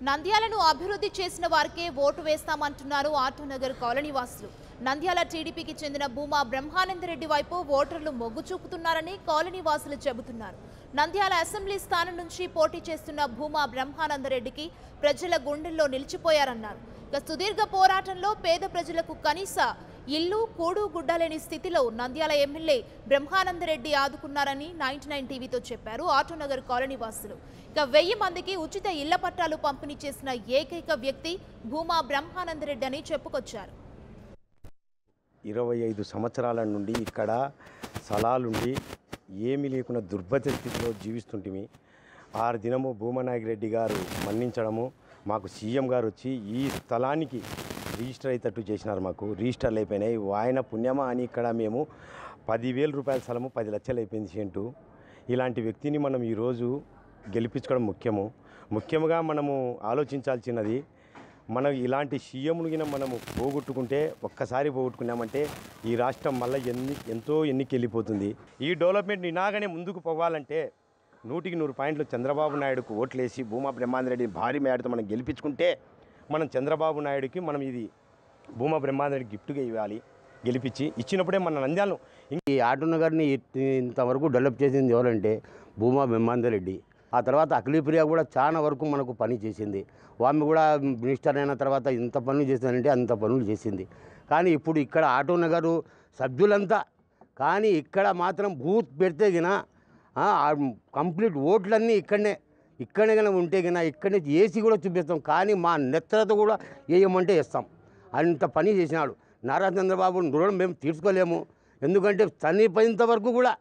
నంద్యాలను అభివృద్ధి చేసిన వారికే ఓటు వేస్తామంటున్నారు ఆటోనగర్ కాలనీ వాసులు. నంద్యాల టీడీపీకి చెందిన భూమా బ్రహ్మానందరెడ్డి వైపు ఓటర్లు మొగ్గు చూపుతున్నారని కాలనీ వాసులు చెబుతున్నారు. నంద్యాల అసెంబ్లీ స్థానం నుంచి పోటీ చేస్తున్న భూమా బ్రహ్మానందరెడ్డికి ప్రజల గుండెల్లో నిలిచిపోయారన్నారు. ఇక సుదీర్ఘ పోరాటంలో పేద ప్రజలకు కనీస ఇల్లు కూడు గుడ్డలేని స్థితిలో నంద్యాల ఎమ్మెల్యే బ్రహ్మానందరెడ్డి ఆదుకున్నారని 99 టీవీతో చెప్పారు ఆటోనగర్ కాలనీ వాసులు. ఇక 1000 మందికి ఉచిత ఇళ్ల పట్టాలు పంపిణీ చేసిన ఏకైక వ్యక్తి భూమా బ్రహ్మానందరెడ్డి అని చెప్పుకొచ్చారు. 25 సంవత్సరాల నుండి ఇక్కడ స్థలాలుండి ఏమీ లేకుండా దుర్భర స్థితిలో జీవిస్తుంటిమి. 6 దినము భూమానాయకరెడ్డి గారు మన్నించడము, మాకు సీఎం గారు వచ్చి ఈ స్థలానికి రిజిస్టర్ అయ్యేటట్టు చేసినారు. మాకు రిజిస్టర్లు అయిపోయినాయి. ఆయన పుణ్యమా అని ఇక్కడ మేము 10,000 రూపాయల స్థలము 10 లక్షలు అయిపోయింది సెంటు. ఇలాంటి వ్యక్తిని మనం ఈరోజు గెలిపించుకోవడం ముఖ్యంగా మనము ఆలోచించాల్సినది, మనం ఇలాంటి సీఎంను మనము పోగొట్టుకుంటే ఒక్కసారి పోగొట్టుకున్నామంటే ఈ రాష్ట్రం మళ్ళీ ఎంతో ఎన్నికి వెళ్ళిపోతుంది. ఈ డెవలప్మెంట్ ఇలాగనే ముందుకు పోవాలంటే 100కి 100 పాయింట్లు చంద్రబాబు నాయుడుకు ఓట్లేసి భూమా బ్రహ్మానందరెడ్డిని భారీ మేడతో మనం గెలిపించుకుంటే మనం చంద్రబాబు నాయుడుకి మనం ఇది భూమా బ్రహ్మానందరెడ్డి గిఫ్ట్గా ఇవ్వాలి. గెలిపించి ఇచ్చినప్పుడే మన నంద్యాలను ఈ ఆటోనగర్ని ఇంతవరకు డెవలప్ చేసింది ఎవరంటే భూమా బ్రహ్మానందరెడ్డి. ఆ తర్వాత అఖిలప్రియ కూడా చాలా వరకు మనకు పని చేసింది. ఆమె కూడా మినిస్టర్ అయిన తర్వాత ఇంత పనులు చేసిందంటే అంత పనులు చేసింది. కానీ ఇప్పుడు ఇక్కడ ఆటోనగర్ సభ్యులంతా కానీ ఇక్కడ మాత్రం బూత్ పెడితే గిన కంప్లీట్ ఓట్లన్నీ ఇక్కడనే కానీ ఉంటే గిన ఇక్కడనే ఏసీ కూడా చూపిస్తాం. కానీ మా నెత్తలతో కూడా వేయమంటే వేస్తాం. అంత పని చేసినాడు. నారా చంద్రబాబు రుణం మేము తీర్చుకోలేము. ఎందుకంటే చనిపోయేంత వరకు కూడా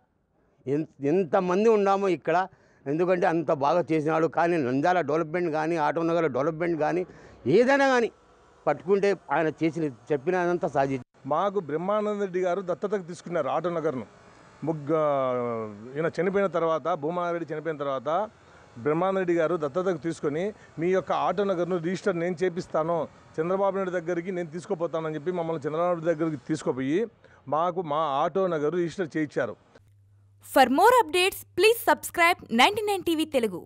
ఎంతమంది ఉన్నామో ఇక్కడ, ఎందుకంటే అంత బాగా చేసినాడు. కానీ నంద్యాల డెవలప్మెంట్ కానీ ఆటోనగర్ డెవలప్మెంట్ కానీ ఏదైనా కానీ పట్టుకుంటే ఆయన చెప్పినంతా సాధించి మాకు బ్రహ్మానందరెడ్డి గారు దత్తతకు తీసుకున్నారు ఆటోనగర్ను. ఈయన చనిపోయిన తర్వాత, భూమారెడ్డి చనిపోయిన తర్వాత బ్రహ్మానందరెడ్డి గారు దత్తతకు తీసుకొని మీ యొక్క ఆటోనగర్ను రిజిస్టర్ నేను చేపిస్తాను, చంద్రబాబు నాయుడు దగ్గరికి నేను తీసుకుపోతానని చెప్పి మమ్మల్ని చంద్రబాబు నాయుడు దగ్గరికి తీసుకుపోయి మాకు మా ఆటోనగర్ రిజిస్టర్ చేయించారు. For more updates, please subscribe 99 TV Telugu.